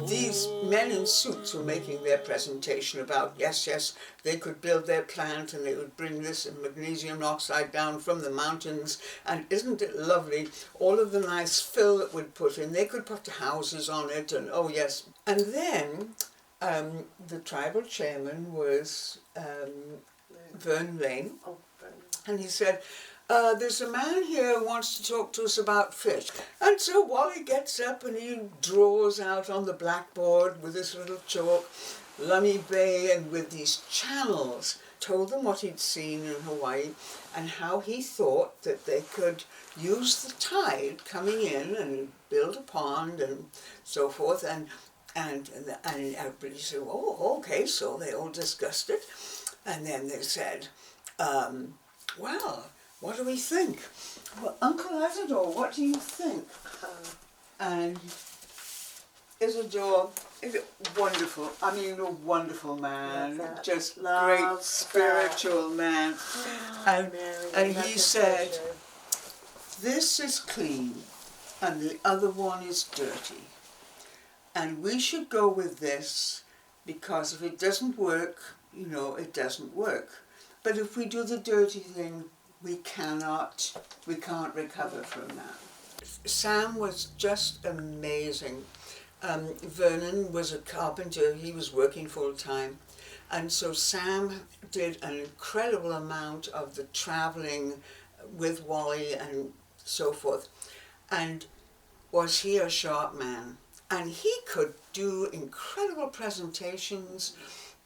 These men in suits were making their presentation about, yes, they could build their plant and they would bring this magnesium oxide down from the mountains, and isn't it lovely, all of the nice fill that we'd put in, they could put houses on it, and oh yes. And then the tribal chairman was Vern Lane, and he said, there's a man here who wants to talk to us about fish. And so Wally gets up and he draws out on the blackboard with this little chalk, Lummi Bay, and with these channels, told them what he'd seen in Hawaii and how he thought that they could use the tide coming in and build a pond and so forth. And everybody said, oh, okay, so they all discussed it. And then they said, well, what do we think? Well, Uncle Isidore, what do you think? And Isidore is wonderful. I mean, a wonderful man, just great spiritual man. And he said, this is clean and the other one is dirty. And we should go with this because if it doesn't work, you know, it doesn't work. But if we do the dirty thing, we can't recover from that. Sam was just amazing. Vernon was a carpenter, he was working full time. And so Sam did an incredible amount of the traveling with Wally and so forth. And was he a sharp man? And he could do incredible presentations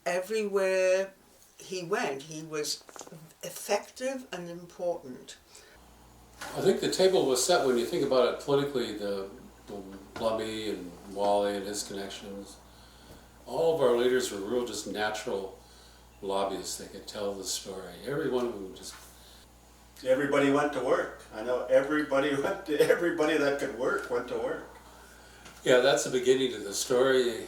everywhere he went. He was effective and important. I think the table was set when you think about it politically, the Lummi and Wally and his connections. All of our leaders were real just natural lobbyists. They could tell the story. Every one of them just... Everybody went to work. I know everybody that could work went to work. Yeah, that's the beginning of the story.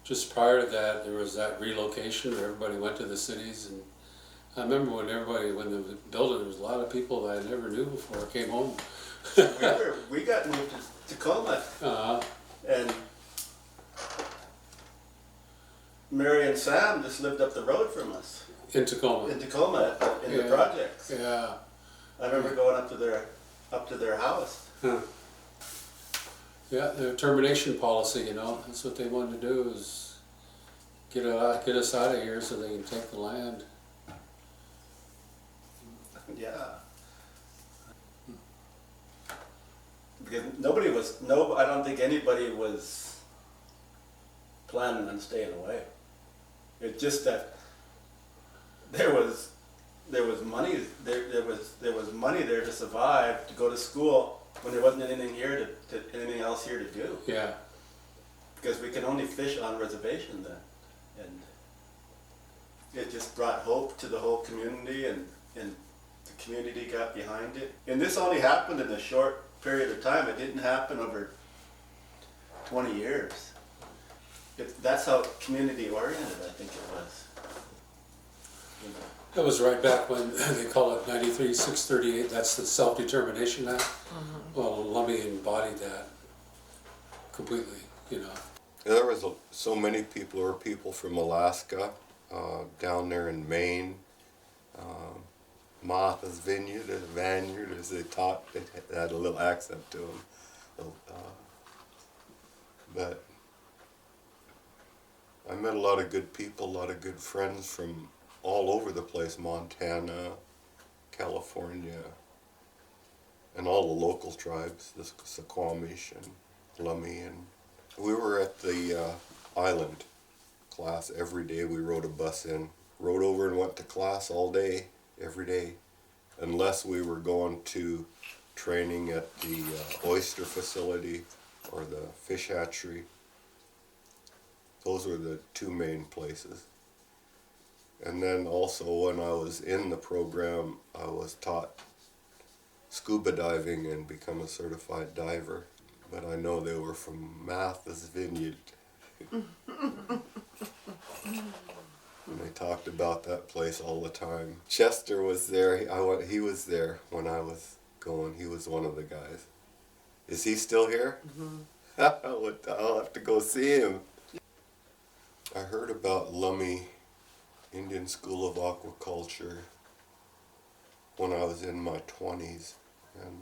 Just prior to that, there was that relocation where everybody went to the cities. And I remember when they were building, there was a lot of people that I never knew before I came home. we got moved to Tacoma. And Mary and Sam just lived up the road from us. In Tacoma. In Tacoma, in the projects. Yeah. I remember going up to their house. Huh. Yeah, the termination policy, you know, that's what they wanted to do, is get us out of here so they can take the land. Yeah. Because I don't think anybody was planning on staying away. It's just that there was money there was money there to survive, to go to school when there wasn't anything else here to do. Yeah. Because we can only fish on reservation then, and it just brought hope to the whole community, and the community got behind it. And this only happened in a short period of time. It didn't happen over 20 years. That's how community oriented I think it was. You know. That was right back when they call it 93-638, that's the Self-Determination Act. Well, Lummi embodied that completely, you know. There was so many people. There were people from Alaska, down there in Maine, Martha's Vineyard, as they talked, they had a little accent to them. But I met a lot of good people, a lot of good friends from all over the place, Montana, California, and all the local tribes, the Suquamish and Lummi. And we were at the island class every day. We rode a bus in, rode over and went to class all day, every day, unless we were going to training at the oyster facility or the fish hatchery. Those were the two main places. And then also when I was in the program, I was taught scuba diving and become a certified diver. But I know they were from Martha's Vineyard. And they talked about that place all the time. Chester was there. He was there when I was going. He was one of the guys. Is he still here? Mm-hmm. I'll have to go see him. I heard about Lummi Indian School of Aquaculture when I was in my 20s. And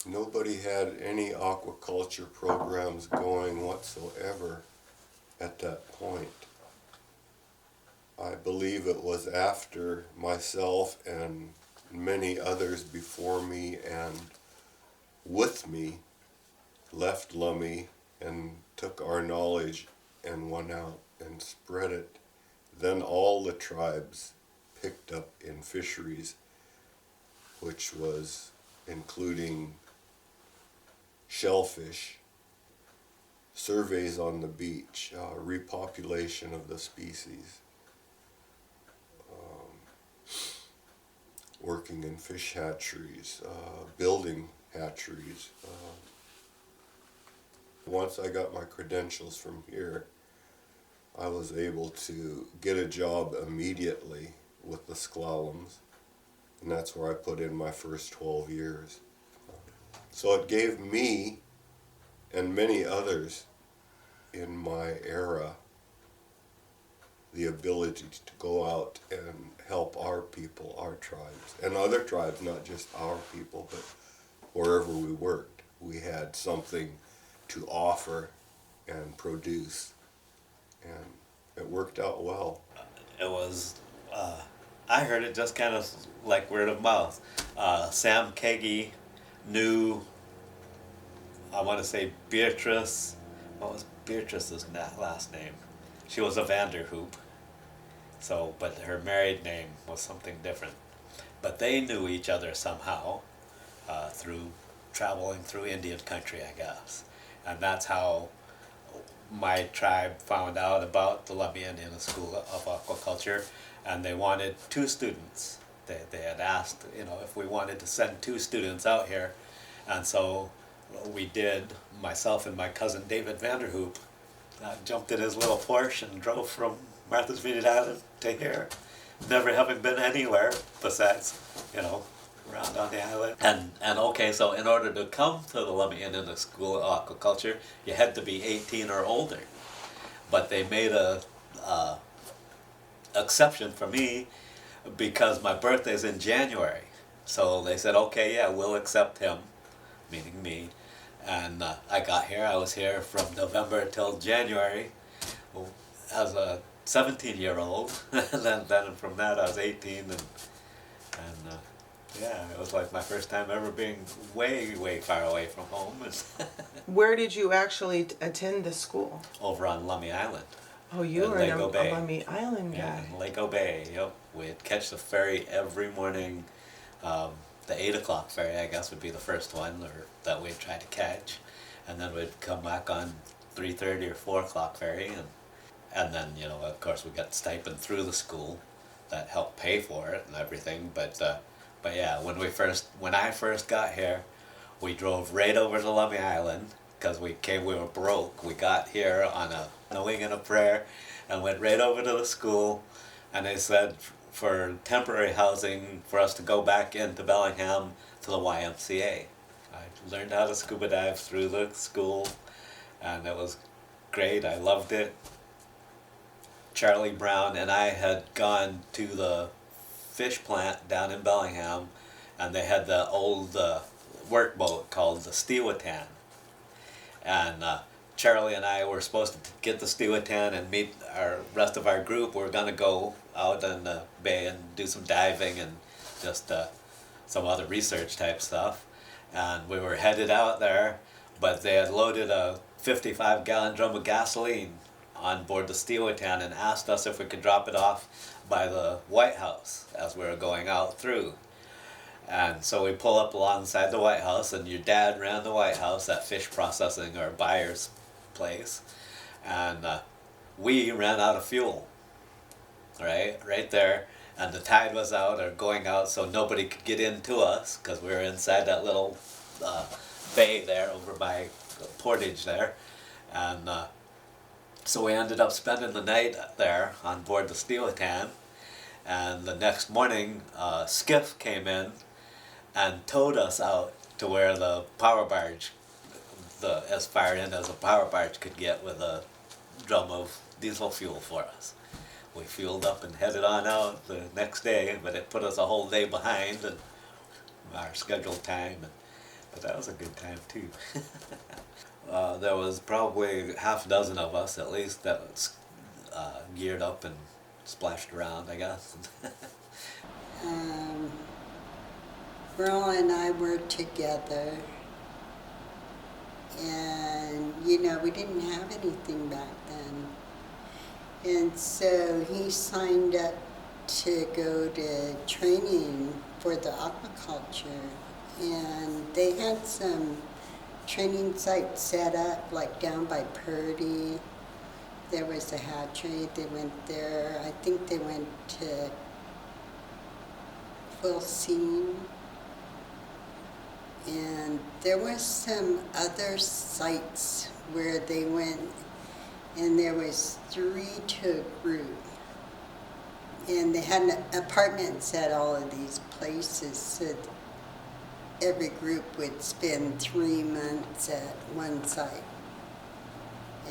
nobody had any aquaculture programs going whatsoever at that point. I believe it was after myself and many others before me and with me left Lummi and took our knowledge and went out and spread it. Then all the tribes picked up in fisheries, which was including shellfish, surveys on the beach, repopulation of the species, working in fish hatcheries, building hatcheries. Once I got my credentials from here, I was able to get a job immediately with the Sklalams, and that's where I put in my first 12 years. So it gave me and many others in my era the ability to go out and help our people, our tribes, and other tribes, not just our people, but wherever we worked, we had something to offer and produce, and it worked out well. It was, I heard it just kind of like word of mouth. Sam Kagi knew, I want to say Beatrice, what was Beatrice's last name? She was a Vanderhoop, so, but her married name was something different. But they knew each other somehow through traveling through Indian country, I guess. And that's how my tribe found out about the Lummi Indian School of Aquaculture, and they wanted 2 students. They had asked, if we wanted to send 2 students out here, and so we did. Myself and my cousin David Vanderhoop jumped in his little Porsche and drove from Martha's Vineyard Island to here, never having been anywhere besides, around on the island. And okay, so in order to come to the Lummi Indian School of Aquaculture, you had to be 18 or older. But they made a exception for me because my birthday's in January. So they said, okay, yeah, we'll accept him, meaning me. And I got here. I was here from November till January as a 17-year-old. and then from that I was 18, and yeah, it was like my first time ever being way, way far away from home. Where did you actually attend the school? Over on Lummi Island. Oh, you In were a Lego Bay. Lummi Island guy. Yeah, in Lego Bay, yep. We'd catch the ferry every morning. The 8 o'clock ferry, I guess, would be the first one or that we'd try to catch. And then we'd come back on 3:30 or 4 o'clock ferry. And then, of course, we got stipend through the school that helped pay for it and everything. But yeah, when I first got here, we drove right over to Lummi Island because we were broke. We got here on a wing and a prayer and went right over to the school, and they said for temporary housing for us to go back into Bellingham to the YMCA. I learned how to scuba dive through the school, and it was great. I loved it. Charlie Brown and I had gone to the fish plant down in Bellingham, and they had the old workboat called the Steewatan. And Charlie and I were supposed to get the Steewatan and meet our rest of our group. We were going to go out in the bay and do some diving and just some other research type stuff. And we were headed out there, but they had loaded a 55-gallon drum of gasoline on board the Steewatan and asked us if we could drop it off by the White House as we were going out through. And so we pull up alongside the White House, and your dad ran the White House, that fish processing or buyer's place, and we ran out of fuel, right there, and the tide was out or going out, so nobody could get into us because we were inside that little bay there over by Portage there, and So we ended up spending the night there on board the Steelatan, and the next morning a skiff came in and towed us out to where the power barge, as far in as a power barge could get, with a drum of diesel fuel for us. We fueled up and headed on out the next day, but it put us a whole day behind and our scheduled time, but that was a good time too. There was probably half a dozen of us at least that was geared up and splashed around, I guess. Merle and I were together, and you know, we didn't have anything back then. And so he signed up to go to training for the aquaculture, and they had some training sites set up, like down by Purdy. There was a hatchery. They went there. I think they went to Wilson. And there was some other sites where they went, and there was 3 to a group. And they had apartments at all of these places, so every group would spend 3 months at one site,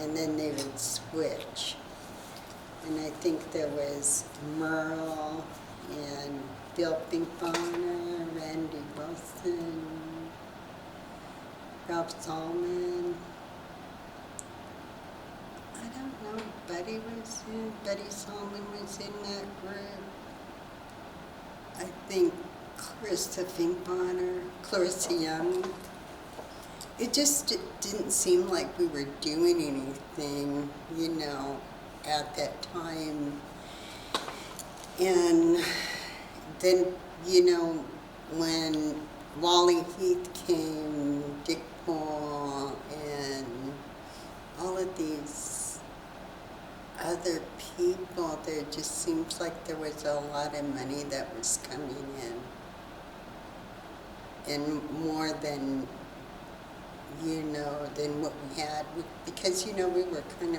and then they would switch. And I think there was Merle and Bill Finkbonner, Randy Wilson, Ralph Solomon. I don't know, Buddy Solomon was in that group. I think Clarissa Finkbonner, Clarissa Young. It just didn't seem like we were doing anything, you know, at that time. And then, you know, when Wally Heath came, Dick Paul, and all of these other people, there just seems like there was a lot of money that was coming in. And more than, you know, than what we had. Because, you know, we were kind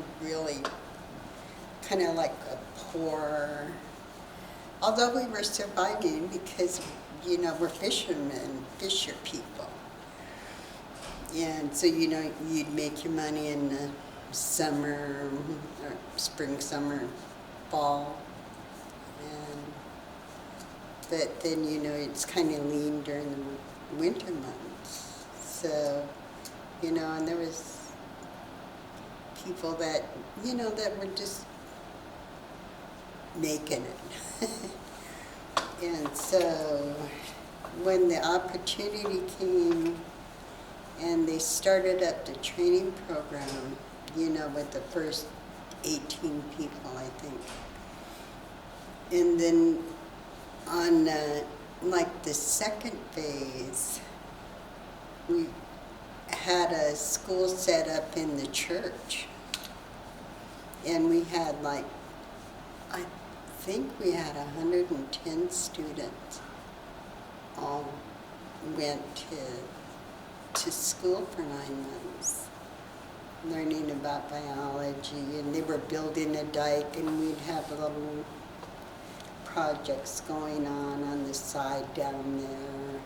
of like a poor, although we were surviving because, you know, we're fishermen, fisher people. And so, you know, you'd make your money in the summer, or spring, summer, fall. But then, you know, it's kind of lean during the winter months. So, you know, and there was people that, you know, that were just making it. And so when the opportunity came and they started up the training program, you know, with the first 18 people, I think. And then on like the second phase, we had a school set up in the church. And we had like, I think we had 110 students all went to school for 9 months, learning about biology, and they were building a dike, and we'd have little projects going on the side down there.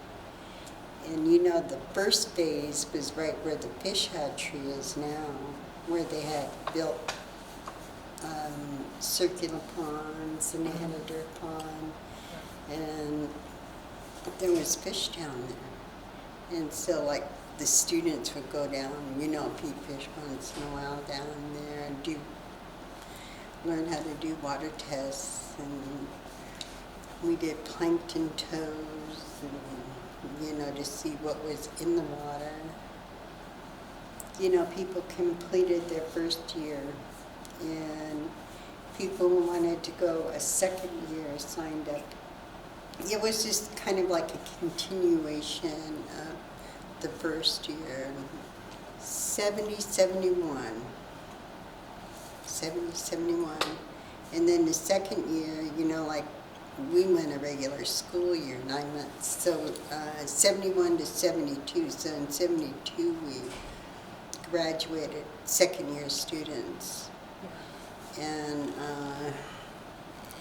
And you know, the first phase was right where the fish hatchery is now, where they had built circular ponds, and they had a dirt pond, and there was fish down there. And so like the students would go down, you know, feed fish once in a while down there and learn how to do water tests, and we did plankton tows, and, you know, to see what was in the water. You know, people completed their first year, and people who wanted to go a second year signed up. It was just kind of like a continuation of the first year. 70, 71. And then the second year, you know, like we went a regular school year, 9 months. So 71 to 72. So in 72 we graduated second year students. And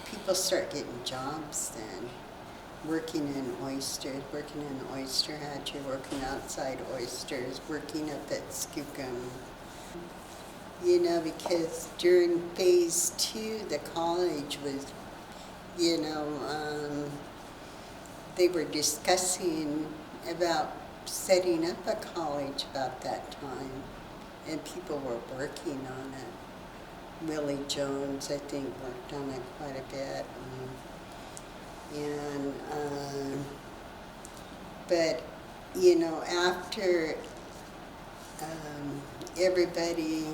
people start getting jobs then, working in oysters, working in an oyster hatchery, working outside oysters, working up at Skookum. You know, because during phase 2, the college was, you know, they were discussing about setting up a college about that time, and people were working on it. Willie Jones, I think, worked on it quite a bit. But, you know, after everybody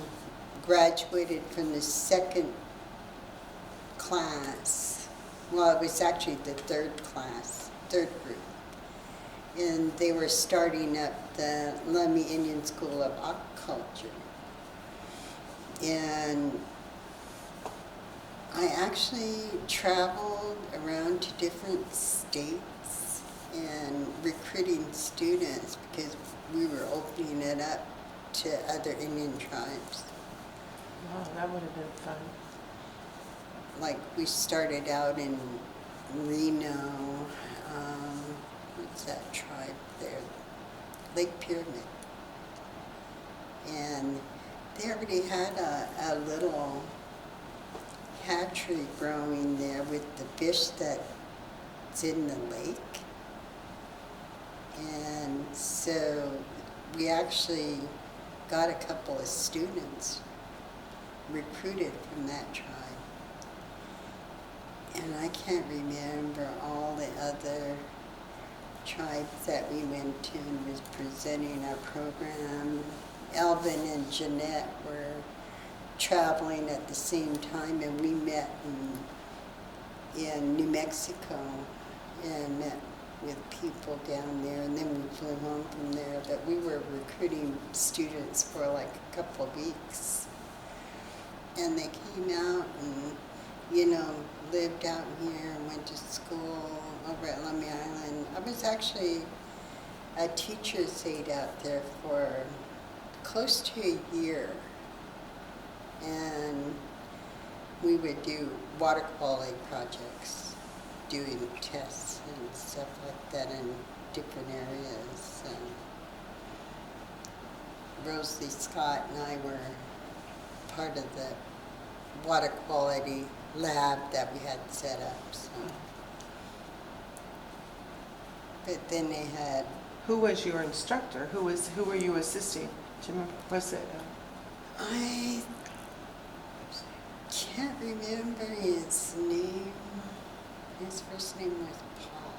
graduated from the second class, well, it was actually the third group, and they were starting up the Lummi Indian School of Aquaculture. And I actually traveled around to different states and recruiting students because we were opening it up to other Indian tribes. Wow, that would have been fun. Like we started out in Reno, what's that tribe there? Lake Pyramid. And they already had a little hatchery growing there with the fish that's in the lake. And so we actually got a couple of students recruited from that tribe. And I can't remember all the other tribes that we went to and was presenting our program. Elvin and Jeanette were traveling at the same time, and we met in New Mexico and met with people down there, and then we flew home from there. But we were recruiting students for like a couple of weeks. And they came out and, you know, lived out here and went to school over at Lummi Island. I was actually a teacher's aide out there for close to a year. And we would do water quality projects, doing tests and stuff like that in different areas. Rosalie Scott and I were part of the water quality lab that we had set up. So. But then they had. Who was your instructor? Who were you assisting? Do you remember? Was it? I can't remember his name. His first name was Paul.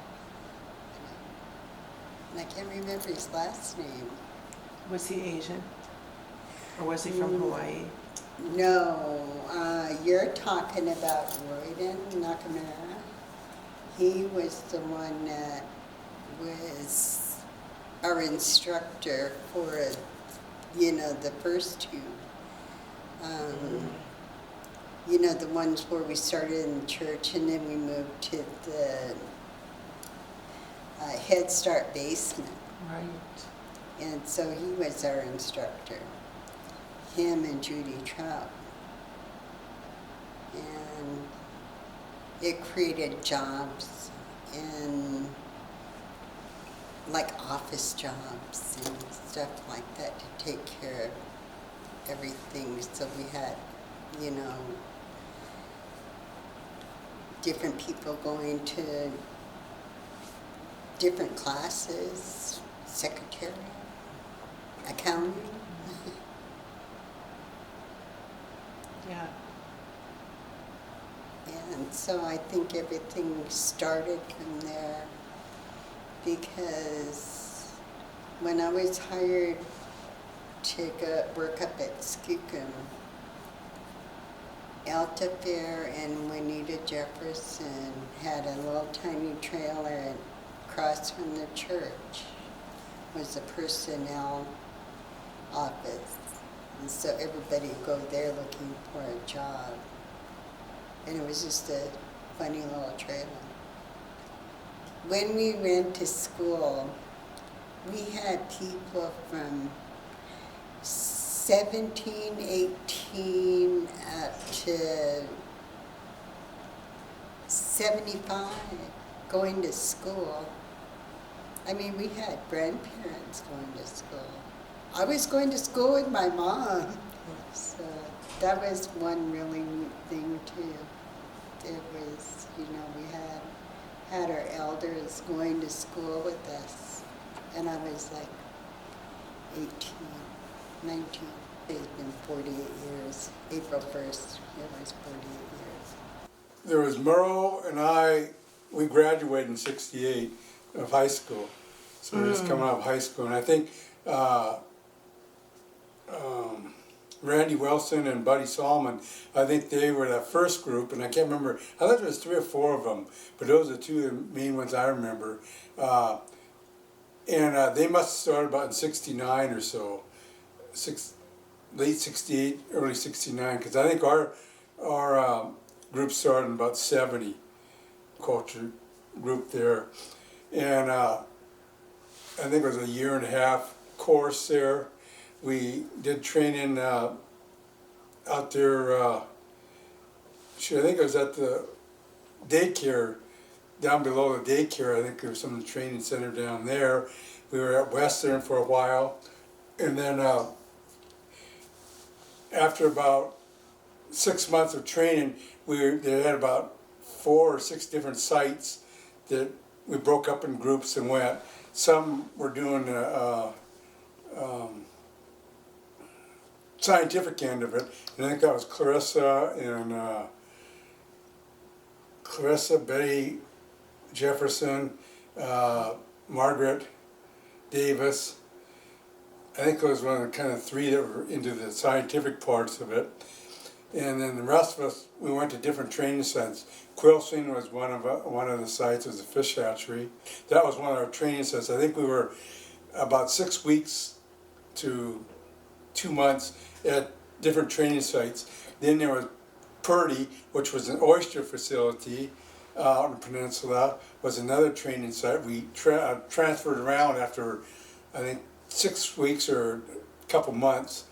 And I can't remember his last name. Was he Asian? Or was he from Hawaii? No, you're talking about Royden Nakamura. He was the one that was our instructor for, you know, the first two. You know, the ones where we started in the church and then we moved to the Head Start basement. Right. And so he was our instructor. Him and Judy Trout. And it created jobs and like office jobs and stuff like that to take care of everything. So we had, you know, different people going to different classes, secretarial, accounting. Yeah. And so I think everything started from there because when I was hired to go work up at Skookum, Alta Fair and Juanita Jefferson had a little tiny trailer across from the church was the personnel office. And so everybody would go there looking for a job. And it was just a funny little trailer. When we went to school, we had people from 17, 18, up to 75, going to school. I mean, we had grandparents going to school. I was going to school with my mom. So that was one really neat thing too. It was, you know, we had our elders going to school with us. And I was like 18, 19. It's been 48 years. April 1st, it was 48 years. There was Merle and I, we graduated in '68 of high school. So we were just coming out of high school. And I think Randy Wilson and Buddy Solomon, I think they were that first group, and I can't remember, I thought there was 3 or 4 of them, but those are 2 of the main ones I remember. And they must have started about in '69 or so, late '68, early '69, because I think our group started in about '70, culture group there. And I think it was a 1.5 year course there. We did training out there, I think it was at the daycare, down below the daycare. I think there was some training center down there. We were at Western for a while. And then after about 6 months of training, they had about 4 or 6 different sites that we broke up in groups and went. Some were doing scientific end of it, and I think that was Clarissa, Betty Jefferson, Margaret Davis. I think it was one of the kind of 3 that were into the scientific parts of it. And then the rest of us, we went to different training sites. Quilcing was one of the sites, it was a fish hatchery. That was one of our training sites. I think we were about 6 weeks to 2 months at different training sites. Then there was Purdy, which was an oyster facility out on the peninsula, was another training site. We transferred around after, I think, 6 weeks or a couple months.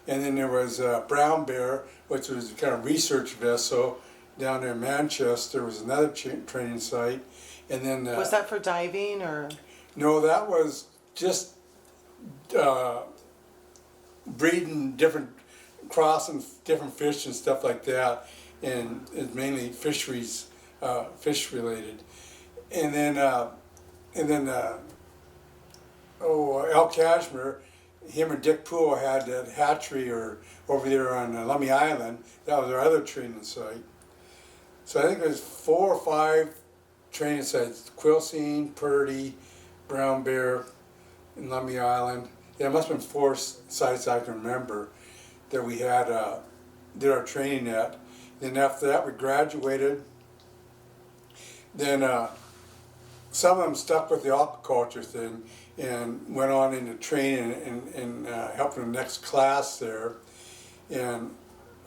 And then there was Brown Bear, which was a kind of research vessel down there in Manchester, was another training site. And then Was that for diving or? no, that was just breeding crossing different fish and stuff like that, and it's mainly fisheries, fish related. And then Al Cashmere, him and Dick Poole had that hatchery over there on Lummi Island. That was our other training site. So I think there's 4 or 5 training sites: Quilcene, Purdy, Brown Bear, and Lummi Island. Yeah, it must have been 4 sites I can remember that we had did our training at. Then after that, we graduated. Then some of them stuck with the aquaculture thing and went on into training and helping the next class there. And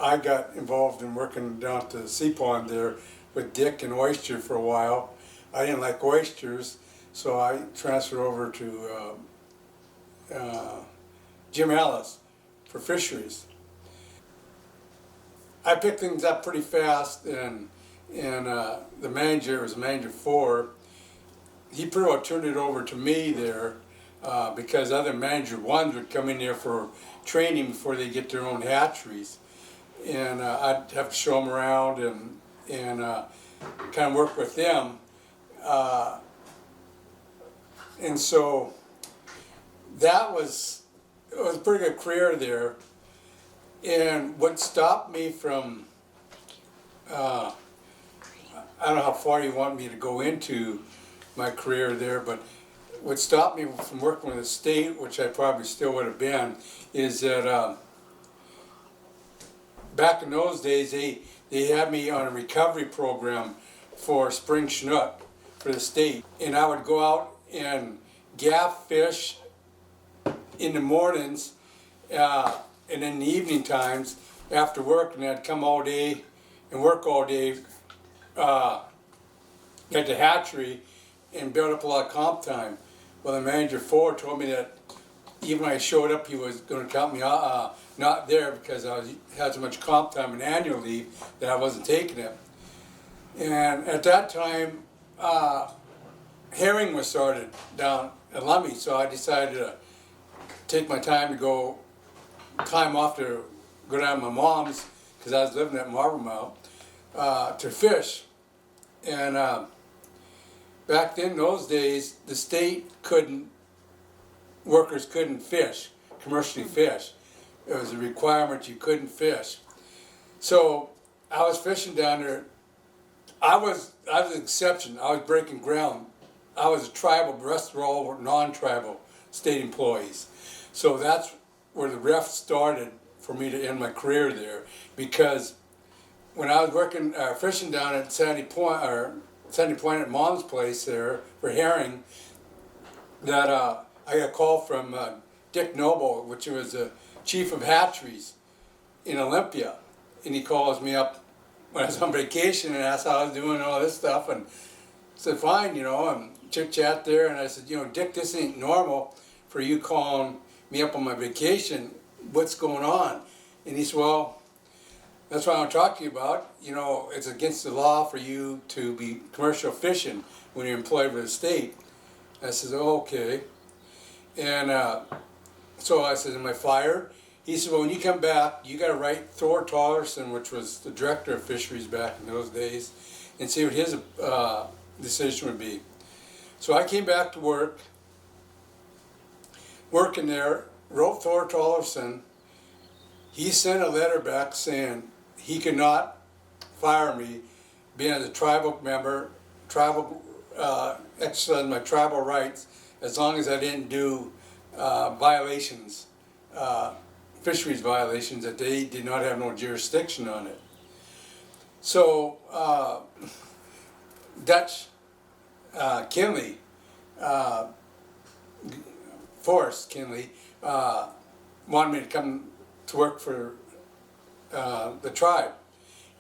I got involved in working down at the sea pond there with Dick and oyster for a while. I didn't like oysters, so I transferred over to Jim Ellis for fisheries. I picked things up pretty fast, and the manager was manager 4. He pretty well turned it over to me there because other manager 1s would come in there for training before they get their own hatcheries, and I'd have to show them around and kind of work with them, and so it was a pretty good career there. And what stopped me from, I don't know how far you want me to go into my career there, but what stopped me from working with the state, which I probably still would have been, is that back in those days they had me on a recovery program for spring snook for the state. And I would go out and gaff fish in the mornings, and in the evening times after work, and I'd come all day and work all day at the hatchery and build up a lot of comp time. Well, the manager 4 told me that even when I showed up, he was gonna count me not there because had so much comp time and annual leave that I wasn't taking it. And at that time, herring was started down at Lummi, so I decided to take my time to go time off to go down to my mom's, because I was living at Marble to fish. And back then, those days, the state workers couldn't fish, commercially fish. It was a requirement you couldn't fish. So I was fishing down there. I was an exception. I was breaking ground. I was a tribal, the rest were all non-tribal state employees. So that's where the ref started for me to end my career there, because when I was working fishing down at Sandy Point at Mom's place there for herring, that I got a call from Dick Noble, which was the chief of hatcheries in Olympia, and he calls me up when I was on vacation and asked how I was doing and all this stuff, and I said fine, and chit chat there, and I said, Dick, this ain't normal for you calling me up on my vacation. What's going on? And he said, well, that's what I want to talk to you about. It's against the law for you to be commercial fishing when you're employed with the state. I said, oh, okay. And so I said, am I fired? He said, well, when you come back, you got to write Thor Tollerson, which was the director of fisheries back in those days, and see what his decision would be. So I came back to working there, wrote Thor Tollerson. He sent a letter back saying he could not fire me, being as a tribal member, exercising my tribal rights, as long as I didn't do violations, fisheries violations, that they did not have no jurisdiction on it. So Dutch Kinley, Forrest Kinley, wanted me to come to work for the tribe,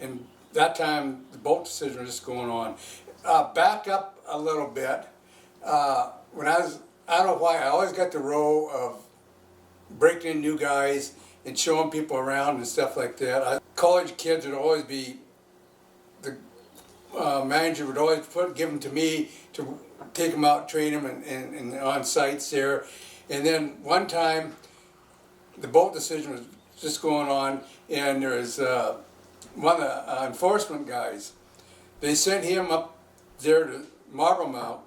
and that time the boat decision was just going on. Back up a little bit, when I don't know why, I always got the role of breaking in new guys and showing people around and stuff like that. College kids would always be, the manager would always give them to me to take them out, train them and on sites there. And then one time, the boat decision was just going on, and there was one of the enforcement guys. They sent him up there to Marblemount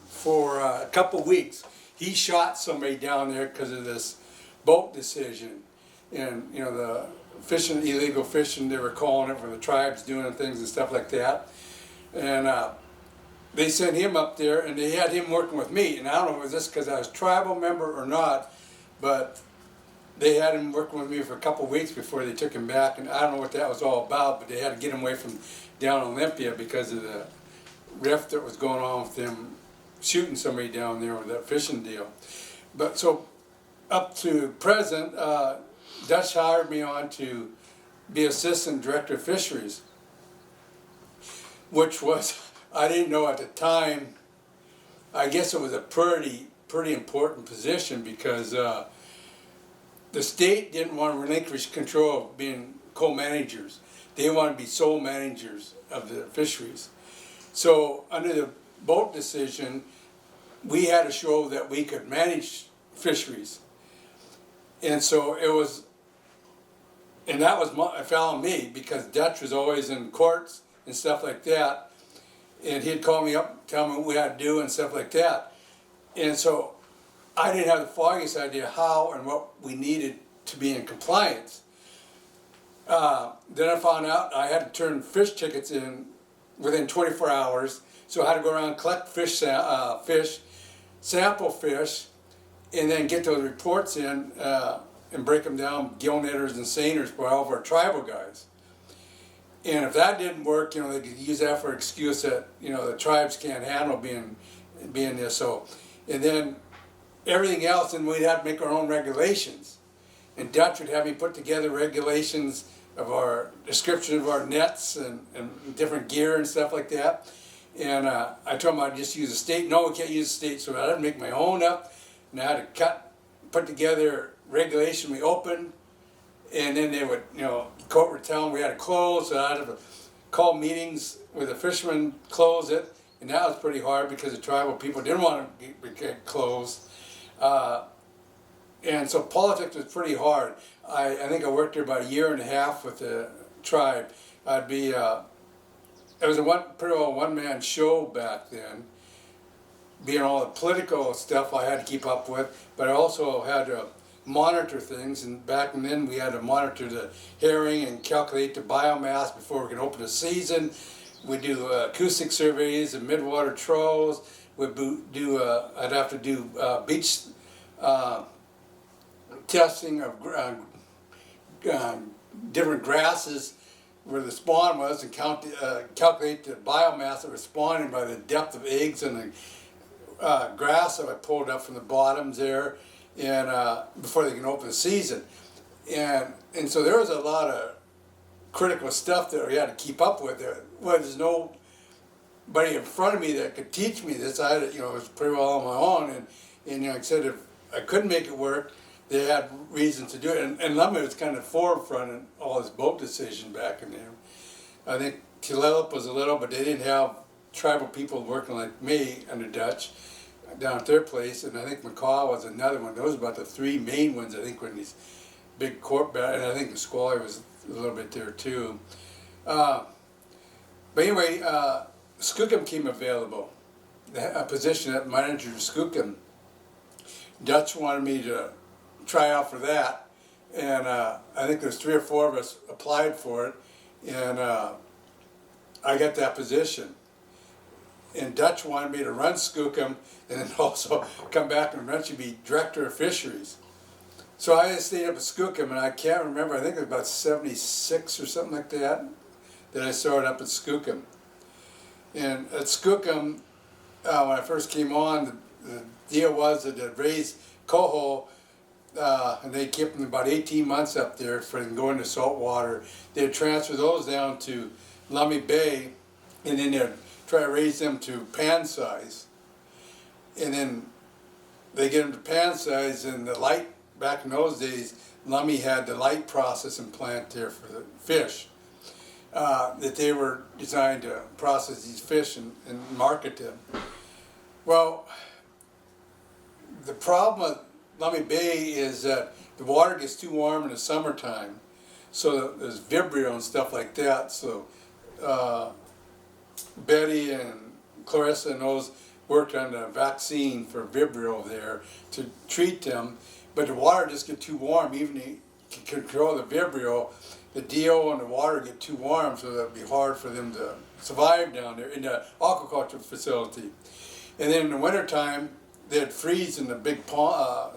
for a couple weeks. He shot somebody down there because of this boat decision, and the fishing, illegal fishing, they were calling it, for the tribes doing things and stuff like that. And they sent him up there, and they had him working with me. And I don't know if it was just because I was tribal member or not, but they had him working with me for a couple of weeks before they took him back. And I don't know what that was all about, but they had to get him away from down Olympia because of the rift that was going on with them shooting somebody down there with that fishing deal. But so up to present, Dutch hired me on to be assistant director of fisheries, which was, I didn't know at the time, I guess it was a pretty important position, because the state didn't want to relinquish control of being co-managers. They wanted to be sole managers of the fisheries. So under the boat decision, we had to show that we could manage fisheries. And so it was, and that was it fell on me, because Dutch was always in courts and stuff like that, and he'd call me up, tell me what we had to do and stuff like that. And so I didn't have the foggiest idea how and what we needed to be in compliance. Then I found out I had to turn fish tickets in within 24 hours, so I had to go around and collect fish, sample fish, and then get those reports in and break them down, gill netters and seiners for all of our tribal guys. And if that didn't work, they could use that for excuse that the tribes can't handle being there. So, and then everything else, and we'd have to make our own regulations. And Dutch would have me put together regulations of our description of our nets and different gear and stuff like that. And I told him I'd just use the state. No, we can't use the state, so I had to make my own up. And I had to cut put together regulation. We opened, and then they would, court would tell them we had to close, so I'd have to call meetings with the fishermen, close it, and that was pretty hard because the tribal people didn't want to get closed. And so politics was pretty hard. I think I worked there about a year and a half with the tribe. I'd be, it was pretty well one-man show back then, being all the political stuff I had to keep up with, but I also had to monitor things, and back then we had to monitor the herring and calculate the biomass before we could open the season. We'd do acoustic surveys and midwater trawls. We'd do, I'd have to do beach testing of different grasses where the spawn was, and calculate the biomass that was spawning by the depth of eggs and the grass that I pulled up from the bottoms there, and before they can open the season. And so there was a lot of critical stuff that we had to keep up with. There was nobody in front of me that could teach me this. I had, it was pretty well on my own, and like I said, if I couldn't make it work, they had reasons to do it. And Lummi was kind of forefront in all this boat decision back in there. I think Kilelip was a little, but they didn't have tribal people working like me under Dutch down at their place, and I think McCaw was another one. Those were about the three main ones, I think, when these big corp, and I think the Squally was a little bit there too. But anyway, Skookum came available, a position at manager of Skookum. Dutch wanted me to try out for that, and I think there's 3 or 4 of us applied for it, and I got that position. And Dutch wanted me to run Skookum and then also come back and eventually be director of fisheries. So I stayed up at Skookum, and I can't remember, I think it was about 76 or something like that I started up at Skookum. And at Skookum, when I first came on, the deal was that they'd raise coho, and they kept them about 18 months up there for them going to salt water. They'd transfer those down to Lummi Bay, and then they'd try to raise them to pan size. And then they get them to pan size, and the light, back in those days, Lummi had the light processing plant there for the fish, that they were designed to process these fish and market them. Well, the problem with Lummi Bay is that the water gets too warm in the summertime, so there's Vibrio and stuff like that. So Betty and Clarissa and those worked on a vaccine for Vibrio there to treat them, but the water just get too warm. Even if you can control the Vibrio, the DO and the water get too warm, so that'd be hard for them to survive down there in the aquaculture facility. And then in the wintertime, they'd freeze in the big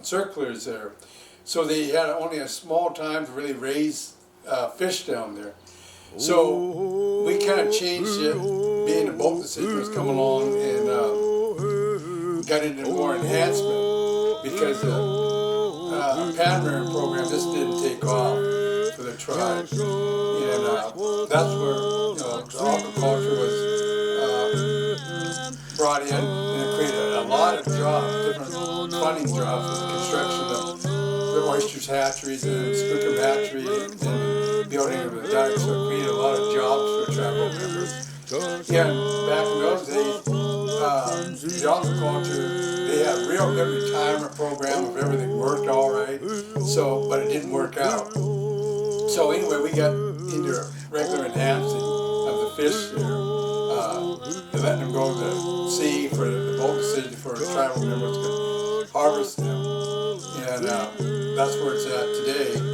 circulars there. So they had only a small time to really raise fish down there. So we kind of changed it, being the boat decision was coming along, and got into more enhancement, because the pan-rearing program just didn't take off for the tribe. And that's where the aquaculture was brought in, and it created a lot of jobs, different funding jobs, with the construction of the oysters hatcheries and Skookum hatchery and building of the dikes, so it created a lot of jobs for tribal members. Again, back in those days, the aquaculture, they had a real good retirement program if everything worked all right, but it didn't work out. So anyway, we got into regular enhancing of the fish there, letting them go to the sea for the boat decision for tribal members to harvest them, and that's where it's at today.